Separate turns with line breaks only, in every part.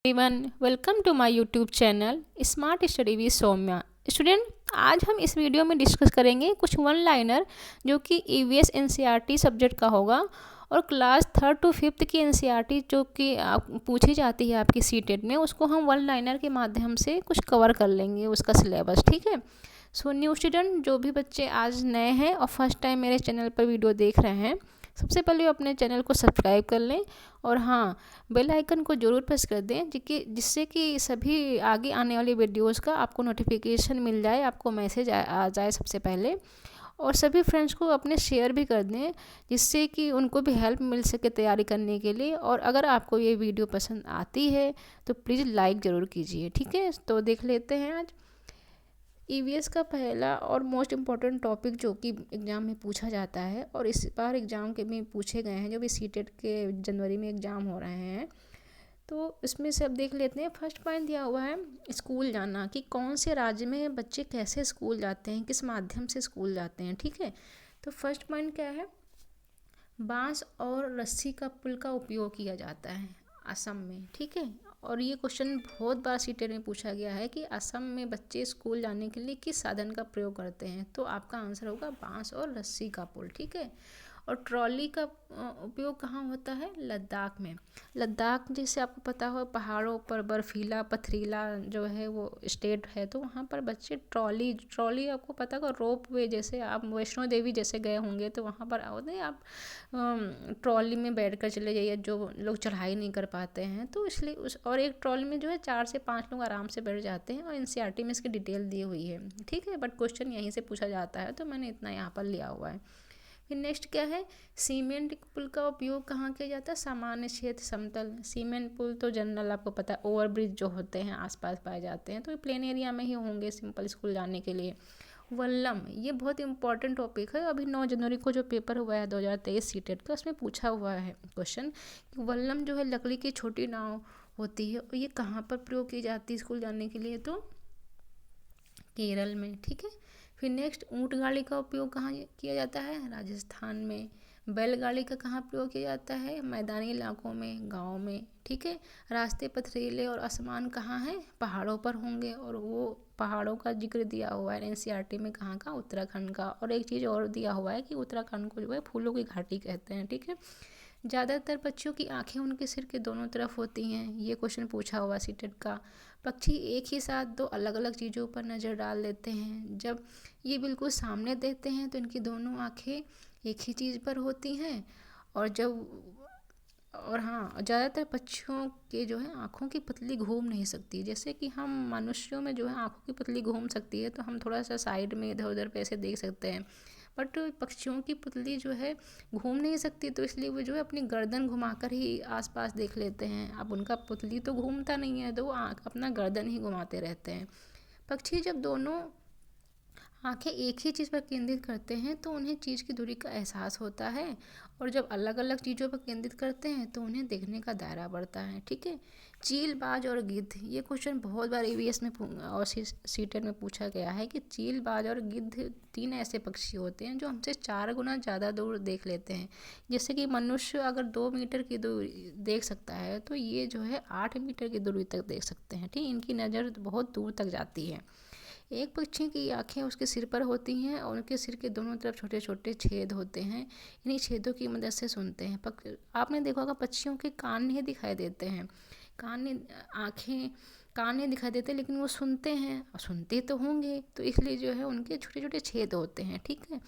Everyone, welcome to my YouTube channel smart study with Saumya. Student, आज हम इस video में डिस्कस करेंगे कुछ वन लाइनर जो कि ईवीएस एनसीईआरटी सब्जेक्ट का होगा और क्लास 3rd to 5th की एनसीईआरटी जो कि पूछी जाती है आपकी सीटेट में, उसको हम वन लाइनर के माध्यम से कुछ कवर कर लेंगे उसका सिलेबस। ठीक है। सो न्यू स्टूडेंट, जो भी बच्चे आज नए हैं और फर्स्ट टाइम मेरे चैनल पर वीडियो देख रहे हैं, सबसे पहले अपने चैनल को सब्सक्राइब कर लें और हाँ, बेल आइकन को ज़रूर प्रेस कर दें जिससे कि सभी आगे आने वाली वीडियोस का आपको नोटिफिकेशन मिल जाए, आपको मैसेज आ जाए सबसे पहले। और सभी फ्रेंड्स को अपने शेयर भी कर दें जिससे कि उनको भी हेल्प मिल सके तैयारी करने के लिए। और अगर आपको ये वीडियो पसंद आती है तो प्लीज़ लाइक ज़रूर कीजिए। ठीक है, तो देख लेते हैं आज ईवीएस का पहला और मोस्ट इम्पॉर्टेंट टॉपिक जो कि एग्ज़ाम में पूछा जाता है और इस बार एग्ज़ाम के में पूछे गए हैं, जो भी सीटेट के जनवरी में एग्ज़ाम हो रहे हैं। तो इसमें से अब देख लेते हैं। फर्स्ट पॉइंट दिया हुआ है स्कूल जाना, कि कौन से राज्य में बच्चे कैसे स्कूल जाते हैं, किस माध्यम से स्कूल जाते हैं। ठीक है, तो फर्स्ट पॉइंट क्या है, बांस और रस्सी का पुल का उपयोग किया जाता है असम में। ठीक है, और ये क्वेश्चन बहुत बार सीटेट में पूछा गया है कि असम में बच्चे स्कूल जाने के लिए किस साधन का प्रयोग करते हैं, तो आपका आंसर होगा बांस और रस्सी का पुल। ठीक है, और ट्रॉली का उपयोग कहाँ होता है, लद्दाख में। लद्दाख जैसे आपको पता हो पहाड़ों पर बर्फीला पथरीला जो है वो स्टेट है, तो वहाँ पर बच्चे ट्रॉली आपको पता होगा, रोप वे जैसे आप वैष्णो देवी जैसे गए होंगे तो वहाँ पर होते हैं आप ट्रॉली में बैठ कर चले जाइए, जो लोग चढ़ाई नहीं कर पाते हैं, तो इसलिए और एक ट्रॉली में जो है 4 से 5 लोग आराम से बैठ जाते हैं और एनसीईआरटी में इसकी डिटेल दी हुई है। ठीक है, बट क्वेश्चन यहीं से पूछा जाता है तो मैंने इतना यहाँ पर लिया हुआ है। फिर नेक्स्ट क्या है, सीमेंट पुल का उपयोग कहाँ किया जाता है, सामान्य क्षेत्र समतल। सीमेंट पुल तो जनरल आपको पता है ओवरब्रिज जो होते हैं आसपास पाए जाते हैं, तो ये प्लेन एरिया में ही होंगे सिंपल स्कूल जाने के लिए। वल्लम, ये बहुत इंपॉर्टेंट टॉपिक है, अभी 9 जनवरी को जो पेपर हुआ है 2023 सीटेट का, उसमें पूछा हुआ है क्वेश्चन कि वल्लम जो है लकड़ी की छोटी नाव होती है और ये कहाँ पर प्रयोग की जाती है स्कूल जाने के लिए, तो केरल में। ठीक है, फिर नेक्स्ट ऊँट गाड़ी का उपयोग कहाँ किया जाता है, राजस्थान में। बैलगाड़ी का कहाँ प्रयोग किया जाता है, मैदानी इलाकों में, गाँव में। ठीक है, रास्ते पथरीले और आसमान कहाँ है, पहाड़ों पर होंगे, और वो पहाड़ों का जिक्र दिया हुआ है एनसीईआरटी में, कहाँ का, उत्तराखंड का। और एक चीज़ और दिया हुआ है कि उत्तराखंड को जो है फूलों की घाटी कहते हैं। ठीक है, ज़्यादातर पक्षियों की आंखें उनके सिर के दोनों तरफ होती हैं, ये क्वेश्चन पूछा हुआ सीटेट का। पक्षी एक ही साथ दो अलग अलग चीज़ों पर नज़र डाल देते हैं, जब ये बिल्कुल सामने देखते हैं तो इनकी दोनों आंखें एक ही चीज़ पर होती हैं। और जब और हाँ, ज़्यादातर पक्षियों के जो है आँखों की पतली घूम नहीं सकती, जैसे कि हम मनुष्यों में जो है आँखों की पतली घूम सकती है तो हम थोड़ा सा साइड में इधर उधर पे ऐसे देख सकते हैं, बट पक्षियों की पुतली जो है घूम नहीं सकती, तो इसलिए वो जो है अपनी गर्दन घुमाकर ही आसपास देख लेते हैं। अब उनका पुतली तो घूमता नहीं है तो वो अपना गर्दन ही घुमाते रहते हैं। पक्षी जब दोनों आंखें एक ही चीज़ पर केंद्रित करते हैं तो उन्हें चीज़ की दूरी का एहसास होता है, और जब अलग अलग चीज़ों पर केंद्रित करते हैं तो उन्हें देखने का दायरा बढ़ता है। ठीक है, चील, बाज और गिद्ध, ये क्वेश्चन बहुत बार ईवीएस में और सीटेट में पूछा गया है कि चील, बाज और गिद्ध 3 ऐसे पक्षी होते हैं जो हमसे 4 गुना ज़्यादा दूर देख लेते हैं। जैसे कि मनुष्य अगर 2 मीटर की दूरी देख सकता है तो ये जो है 8 मीटर की दूरी तक देख सकते हैं। ठीक, इनकी नज़र बहुत दूर तक जाती है। एक पक्षी की आंखें उसके सिर पर होती हैं और उनके सिर के दोनों तरफ छोटे छोटे छेद होते हैं, इन्हीं छेदों की मदद से सुनते हैं। आपने देखा होगा पक्षियों के कान नहीं दिखाई देते हैं, कान नहीं दिखाई देते, लेकिन वो सुनते हैं, और सुनते तो होंगे, तो इसलिए जो है उनके छोटे छोटे छेद होते हैं। ठीक है,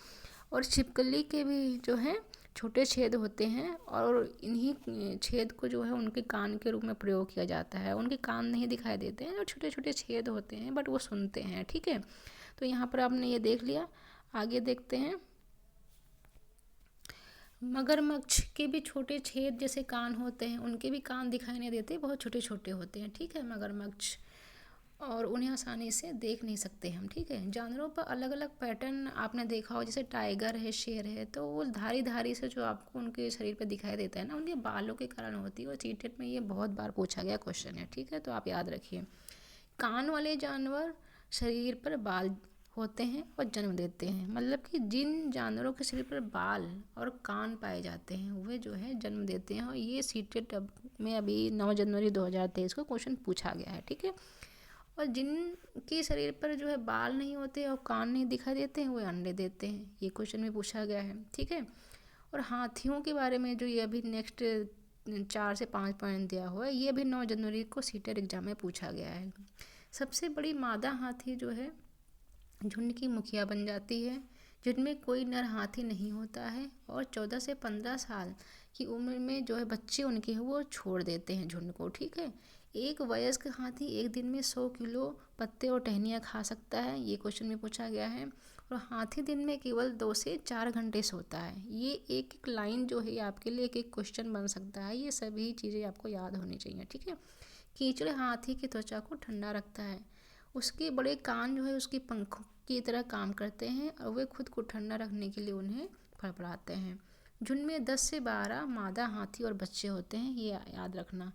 और छिपकली के भी जो है छोटे छेद होते हैं और इन्हीं छेद को जो है उनके कान के रूप में प्रयोग किया जाता है। उनके कान नहीं दिखाई देते हैं और छोटे छोटे छेद होते हैं, बट वो सुनते हैं। ठीक है, तो यहाँ पर आपने ये देख लिया। आगे देखते हैं, मगरमच्छ के भी छोटे छेद जैसे कान होते हैं, उनके भी कान दिखाई नहीं देते, बहुत छोटे छोटे होते हैं। ठीक है, मगरमच्छ, और उन्हें आसानी से देख नहीं सकते हम। ठीक है, जानवरों पर अलग अलग पैटर्न आपने देखा हो, जैसे टाइगर है, शेर है, तो वो धारी धारी से जो आपको उनके शरीर पर दिखाई देता है ना, उनके बालों के कारण होती है, और चीटेट में ये बहुत बार पूछा गया क्वेश्चन है। ठीक है, तो आप याद रखिए। कान वाले जानवर शरीर पर बाल होते हैं और जन्म देते हैं। मतलब कि जिन जानवरों के शरीर पर बाल और कान पाए जाते हैं वे जो है जन्म देते हैं। और ये सीटेट में अभी 9 जनवरी 2023 को क्वेश्चन पूछा गया है, ठीक है। और जिनके शरीर पर जो है बाल नहीं होते और कान नहीं दिखाई देते हैं वे अंडे देते हैं, ये क्वेश्चन में पूछा गया है, ठीक है। और हाथियों के बारे में जो ये अभी नेक्स्ट 4 से 5 पॉइंट दिया हुआ है, ये भी 9 जनवरी को सीटेट एग्जाम में पूछा गया है। सबसे बड़ी मादा हाथी जो है झुंड की मुखिया बन जाती है, जिनमें कोई नर हाथी नहीं होता है और 14 से 15 साल की उम्र में जो है बच्चे उनके हैं वो छोड़ देते हैं झुंड को, ठीक है। एक वयस्क हाथी एक दिन में 100 किलो पत्ते और टहनियाँ खा सकता है, ये क्वेश्चन में पूछा गया है। और हाथी दिन में केवल 2 से 4 घंटे सोता है। ये एक एक लाइन जो है आपके लिए एक एक क्वेश्चन बन सकता है, ये सभी चीज़ें आपको याद होनी चाहिए, ठीक है। कीचड़ हाथी की त्वचा को ठंडा रखता है। उसके बड़े कान जो है उसकी पंखों की तरह काम करते हैं और वे खुद को ठंडा रखने के लिए उन्हें फड़फड़ाते हैं। झुंड में 10 से 12 मादा हाथी और बच्चे होते हैं, ये याद रखना।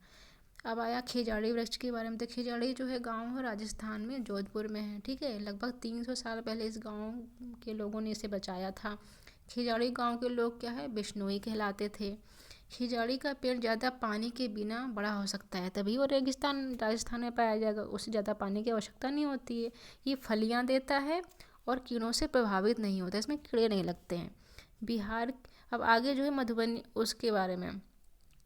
अब आया खेजाड़ी वृक्ष के बारे में। तो खेजाड़ी जो है गांव है राजस्थान में, जोधपुर में है, ठीक है। लगभग 300 साल पहले इस गांव के लोगों ने इसे बचाया था। खेजाड़ी गांव के लोग क्या है, बिश्नोई कहलाते थे। खिजाड़ी का पेड़ ज़्यादा पानी के बिना बड़ा हो सकता है, तभी वो रेगिस्तान राजस्थान में पाया जाएगा, उससे ज़्यादा पानी की आवश्यकता नहीं होती है। ये फलियां देता है और कीड़ों से प्रभावित नहीं होता, इसमें कीड़े नहीं लगते हैं। बिहार, अब आगे जो है मधुबनी उसके बारे में,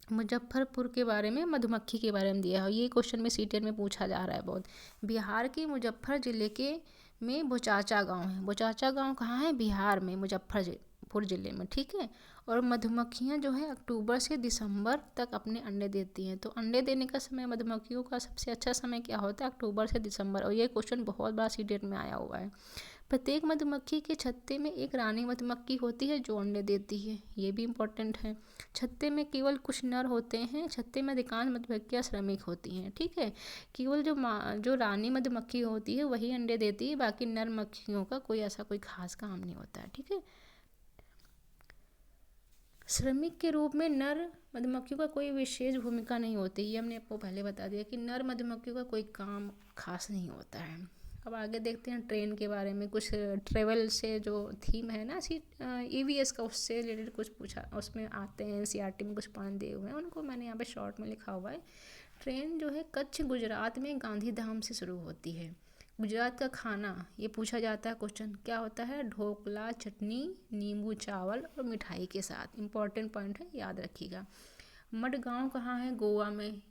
मुजफ्फरपुर के बारे में, मधुमक्खी के बारे में दिया है। ये क्वेश्चन में सीटेट में पूछा जा रहा है बहुत। बिहार के मुजफ्फर जिले के में बोचाचा गांव है। बोचाचा गांव कहाँ है, बिहार में, मुजफ्फरपुर जिले में, ठीक है। और मधुमक्खियाँ जो है अक्टूबर से दिसंबर तक अपने अंडे देती हैं। तो अंडे देने का समय मधुमक्खियों का सबसे अच्छा समय क्या होता है, अक्टूबर से दिसंबर। और ये क्वेश्चन बहुत बार सीटेट में आया हुआ है। प्रत्येक मधुमक्खी के छत्ते में एक रानी मधुमक्खी होती है जो अंडे देती है, ये भी इम्पोर्टेंट है। छत्ते में केवल कुछ नर होते हैं, छत्ते में अधिकांश मधुमक्खियाँ श्रमिक होती हैं, ठीक है। केवल जो रानी मधुमक्खी होती है वही अंडे देती है, बाकी नर मक्खियों का कोई ऐसा कोई खास काम नहीं होता है, ठीक है। श्रमिक के रूप में नर मधुमक्खियों का कोई विशेष भूमिका नहीं होती, ये हमने आपको पहले बता दिया कि नर मधुमक्खियों का कोई काम खास नहीं होता है। अब आगे देखते हैं ट्रेन के बारे में। कुछ ट्रेवल से जो थीम है ना EVS का, उससे रिलेटेड कुछ पूछा, उसमें आते हैं NCERT में कुछ पॉइंट दिए हुए हैं, उनको मैंने यहाँ पे शॉर्ट में लिखा हुआ है। ट्रेन जो है कच्छ गुजरात में गांधीधाम से शुरू होती है। गुजरात का खाना ये पूछा जाता है क्वेश्चन, क्या होता है, ढोकला, चटनी, नींबू चावल और मिठाई के साथ। इम्पॉर्टेंट पॉइंट है, याद रखिएगा। मडगांव कहाँ है, गोवा में।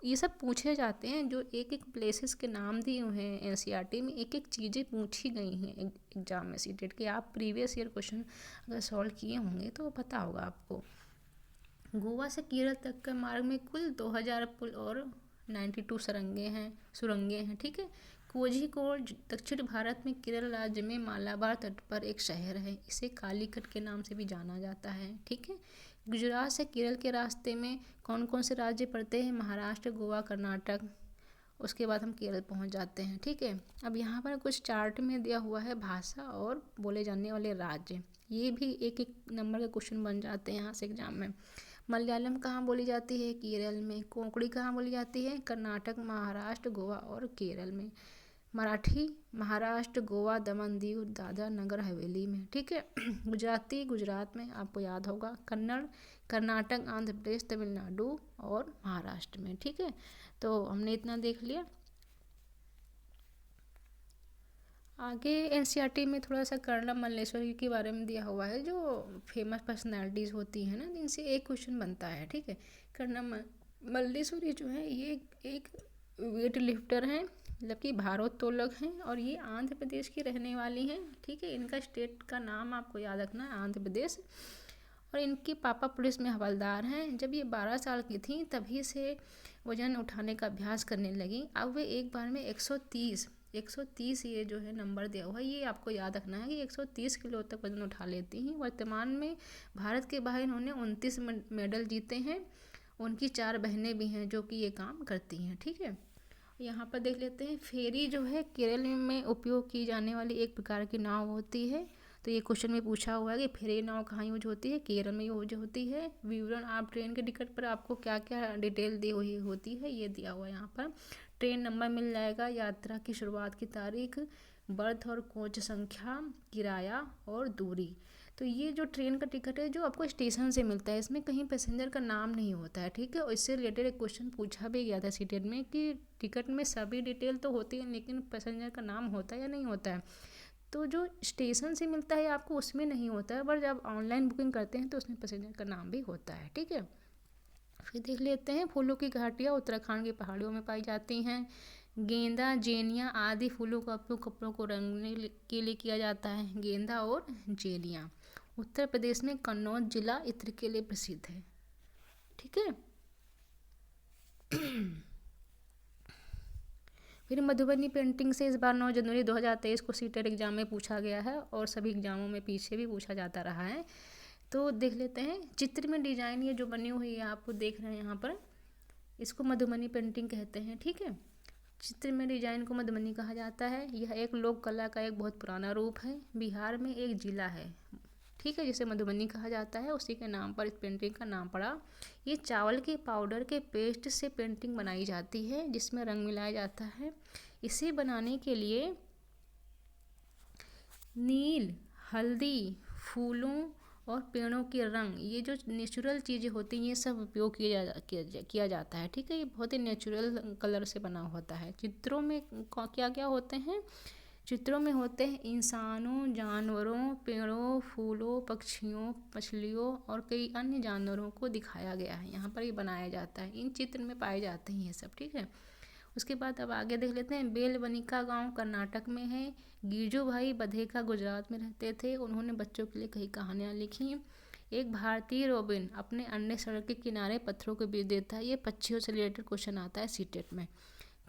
ये सब पूछे जाते हैं, जो एक एक प्लेसेस के नाम दिए हुए हैं NCERT में, एक एक चीज़ें पूछी गई हैं एग्जाम में सीटेट के। आप प्रीवियस ईयर क्वेश्चन अगर सॉल्व किए होंगे तो पता होगा आपको। गोवा से केरल तक का मार्ग में कुल 2000 पुल और 92 सुरंगें हैं, ठीक है। कोझिकोड दक्षिण भारत में केरल राज्य में मालाबार तट पर एक शहर है, इसे कालीकट के नाम से भी जाना जाता है, ठीक है। गुजरात से केरल के रास्ते में कौन कौन से राज्य पड़ते हैं, महाराष्ट्र, गोवा, कर्नाटक। उसके बाद हम केरल पहुंच जाते हैं, ठीक है। अब यहाँ पर कुछ चार्ट में दिया हुआ है भाषा और बोले जाने वाले राज्य, ये भी एक एक नंबर के क्वेश्चन बन जाते हैं यहाँ से एग्जाम में। मलयालम कहाँ बोली जाती है, केरल में। कोंकणी कहाँ बोली जाती है, कर्नाटक, महाराष्ट्र, गोवा और केरल में। मराठी महाराष्ट्र, गोवा, दमन, दीव, दादरा नगर हवेली में, ठीक है। गुजराती गुजरात में, आपको याद होगा। कन्नड़ कर्नाटक, आंध्र प्रदेश, तमिलनाडु और महाराष्ट्र में, ठीक है। तो हमने इतना देख लिया। आगे NCERT में थोड़ा सा कर्णम मल्लेश्वरी के बारे में दिया हुआ है, जो फेमस पर्सनैलिटीज़ होती हैं ना, जिनसे एक क्वेश्चन बनता है, ठीक है। कर्णम मल्लेश्वरी जो है ये एक वेट लिफ्टर हैं, मतलब कि भारोत्तोलक हैं, और ये आंध्र प्रदेश की रहने वाली हैं, ठीक है। इनका स्टेट का नाम आपको याद रखना है, आंध्र प्रदेश। और इनके पापा पुलिस में हवलदार हैं। जब ये 12 साल की थी तभी से वजन उठाने का अभ्यास करने लगी। अब वे एक बार में 130 ये जो है नंबर दिया हुआ है, ये आपको याद रखना है कि 130 किलो तक वजन उठा लेती हैं। वर्तमान में भारत के बाहर इन्होंने 29 मेडल जीते हैं। उनकी 4 बहनें भी हैं जो कि ये काम करती हैं, ठीक है। यहाँ पर देख लेते हैं, फेरी जो है केरल में उपयोग की जाने वाली एक प्रकार की नाव होती है। तो ये क्वेश्चन में पूछा हुआ है कि फेरी नाव कहाँ यूज होती है, केरल में यूज होती है। विवरण, आप ट्रेन के टिकट पर आपको क्या क्या डिटेल दी हुई होती है ये दिया हुआ है यहाँ पर। ट्रेन नंबर मिल जाएगा, यात्रा की शुरुआत की तारीख, बर्थ और कोच संख्या, किराया और दूरी। तो ये जो ट्रेन का टिकट है जो आपको स्टेशन से मिलता है, इसमें कहीं पैसेंजर का नाम नहीं होता है, ठीक है। और इससे रिलेटेड एक क्वेश्चन पूछा भी गया था सीटेट में कि टिकट में सभी डिटेल तो होती है लेकिन पैसेंजर का नाम होता है या नहीं होता है। तो जो स्टेशन से मिलता है आपको उसमें नहीं होता है, बट जब ऑनलाइन बुकिंग करते हैं तो उसमें पैसेंजर का नाम भी होता है, ठीक है। फिर देख लेते हैं फूलों की घाटियाँ उत्तराखंड की पहाड़ियों में पाई जाती हैं। गेंदा, जेनिया आदि फूलों का उपयोग कपड़ों को रंगने के लिए किया जाता है। गेंदा और जेनिया उत्तर प्रदेश में कन्नौज जिला इत्र के लिए प्रसिद्ध है, ठीक है। फिर मधुबनी पेंटिंग से इस बार 9 जनवरी 2023 को सीटेट एग्जाम में पूछा गया है और सभी एग्जामों में पीछे भी पूछा जाता रहा है। तो देख लेते हैं चित्र में डिजाइन ये जो बनी हुई है आप देख रहे हैं यहाँ पर, इसको मधुबनी पेंटिंग कहते हैं, ठीक है। चित्र में डिजाइन को मधुबनी कहा जाता है। यह एक लोक कला का एक बहुत पुराना रूप है। बिहार में एक जिला है, ठीक है, जिसे मधुबनी कहा जाता है, उसी के नाम पर इस पेंटिंग का नाम पड़ा। ये चावल के पाउडर के पेस्ट से पेंटिंग बनाई जाती है जिसमें रंग मिलाया जाता है। इसे बनाने के लिए नील, हल्दी, फूलों और पेड़ों के रंग, ये जो नेचुरल चीज़ें होती हैं ये सब उपयोग किया जाता है, ठीक है। ये बहुत ही नेचुरल कलर से बना होता है। चित्रों में क्या क्या होते हैं, चित्रों में होते हैं इंसानों, जानवरों, पेड़ों, फूलों, पक्षियों, मछलियों और कई अन्य जानवरों को दिखाया गया है। यहाँ पर ये बनाया जाता है, इन चित्र में पाए जाते हैं ये सब, ठीक है। उसके बाद अब आगे देख लेते हैं। बेलवनिका गांव कर्नाटक में है। गिरजू भाई बधेका गुजरात में रहते थे। उन्होंने बच्चों के लिए कई कहानियाँ लिखी। एक भारतीय रोबिन अपने अंडे सड़क के किनारे पत्थरों के बीच देता है। ये पक्षियों से रिलेटेड क्वेश्चन आता है सीटेट में।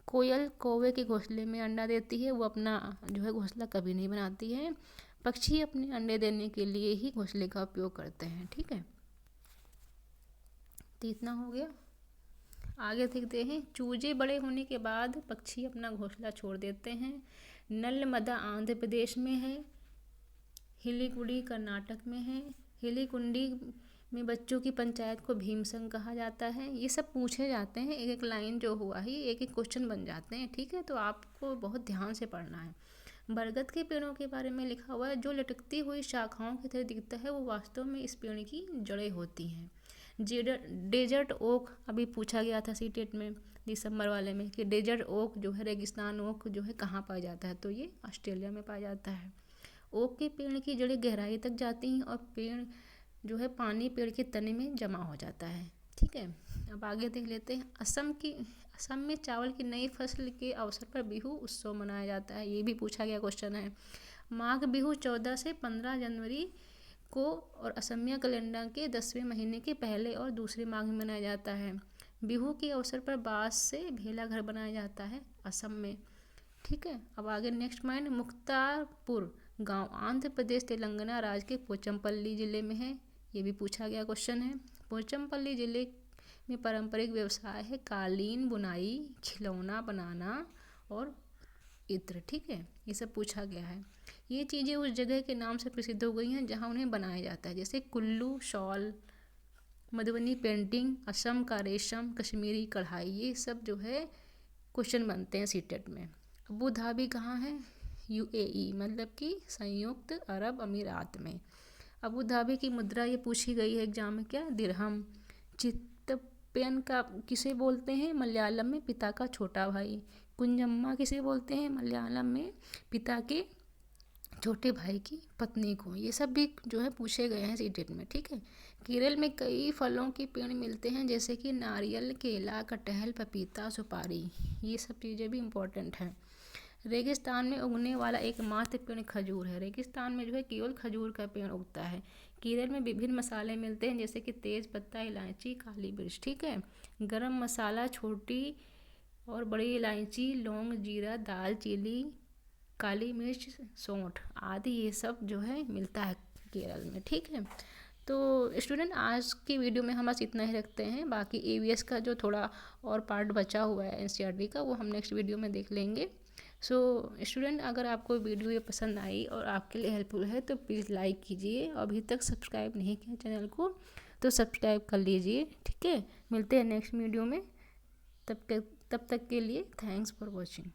कोयल कौवे के घोंसले में अंडा देती है, वो अपना जो है घोंसला कभी नहीं बनाती है। पक्षी अपने अंडे देने के लिए ही घोंसले का उपयोग करते हैं, ठीक है। तो इतना हो गया। आगे देखते हैं। चूजे बड़े होने के बाद पक्षी अपना घोंसला छोड़ देते हैं। नलमदा आंध्र प्रदेश में है। हिलीकुंडी कर्नाटक में है। हिलीकुंडी में बच्चों की पंचायत को भीमसंग कहा जाता है। ये सब पूछे जाते हैं, एक एक लाइन जो हुआ है एक एक क्वेश्चन बन जाते हैं, ठीक है। तो आपको बहुत ध्यान से पढ़ना है। बरगद के पेड़ों के बारे में लिखा हुआ है। जो लटकती हुई शाखाओं की तरह दिखता है वो वास्तव में इस पेड़ की जड़ें होती हैं। डेजर्ट ओक अभी पूछा गया था सीटेट में दिसंबर वाले में कि डेजर्ट ओक जो है रेगिस्तान ओक जो है कहाँ पाया जाता है, तो ये ऑस्ट्रेलिया में पाया जाता है। ओक के पेड़ की जड़ें गहराई तक जाती हैं और पेड़ जो है पानी पेड़ के तने में जमा हो जाता है, ठीक है। अब आगे देख लेते हैं। असम में चावल की नई फसल के अवसर पर बिहू उत्सव मनाया जाता है, ये भी पूछा गया क्वेश्चन है। माघ बिहू 14 से 15 जनवरी को और असमिया कैलेंडर के 10वें महीने के पहले और दूसरे माघ में मनाया जाता है। बिहू के अवसर पर बांस से भेला घर बनाया जाता है असम में, ठीक है। अब आगे नेक्स्ट पॉइंट। मुक्तापुर गांव आंध्र प्रदेश तेलंगाना राज्य के पोचमपल्ली जिले में है, ये भी पूछा गया क्वेश्चन है। पोचमपल्ली जिले में पारंपरिक व्यवसाय है कालीन बुनाई, खिलौना बनाना और इत्र, ठीक है। ये सब पूछा गया है। ये चीज़ें उस जगह के नाम से प्रसिद्ध हो गई हैं जहाँ उन्हें बनाया जाता है, जैसे कुल्लू शॉल, मधुबनी पेंटिंग, असम का रेशम, कश्मीरी कढ़ाई, ये सब जो है क्वेश्चन बनते हैं सीटेट में। अबू धाबी कहाँ है? UAE मतलब कि संयुक्त अरब अमीरात में। अबू धाबी की मुद्रा ये पूछी गई है एग्जाम में, क्या? दिरहम। चित्तप्पन का किसे बोलते हैं मलयालम में? पिता का छोटा भाई। कुंजम्मा किसे बोलते हैं मलयालम में? पिता के छोटे भाई की पत्नी को। ये सब भी जो है पूछे गए हैं सीटेट में, ठीक है। केरल में कई फलों के पेड़ मिलते हैं जैसे कि नारियल, केला, कटहल, पपीता, सुपारी, ये सब चीज़ें भी इम्पोर्टेंट हैं। रेगिस्तान में उगने वाला एकमात्र पेड़ खजूर है। रेगिस्तान में जो है केवल खजूर का पेड़ उगता है। केरल में विभिन्न मसाले मिलते हैं जैसे कि तेज पत्ता, इलायची, काली मिर्च, ठीक है। गरम मसाला, छोटी और बड़ी इलायची, लौंग, जीरा, दालचीनी, काली मिर्च, सौंठ आदि ये सब जो है मिलता है केरल में, ठीक है। तो स्टूडेंट आज की वीडियो में हम बस इतना ही रखते हैं। बाकी EVS का जो थोड़ा और पार्ट बचा हुआ है NCERT का वो हम नेक्स्ट वीडियो में देख लेंगे। सो स्टूडेंट अगर आपको वीडियो ये पसंद आई और आपके लिए हेल्पफुल है तो प्लीज़ लाइक कीजिए। अभी तक सब्सक्राइब नहीं किया चैनल को तो सब्सक्राइब कर लीजिए, ठीक है। मिलते हैं नेक्स्ट वीडियो में, तब तक के लिए थैंक्स फॉर वॉचिंग।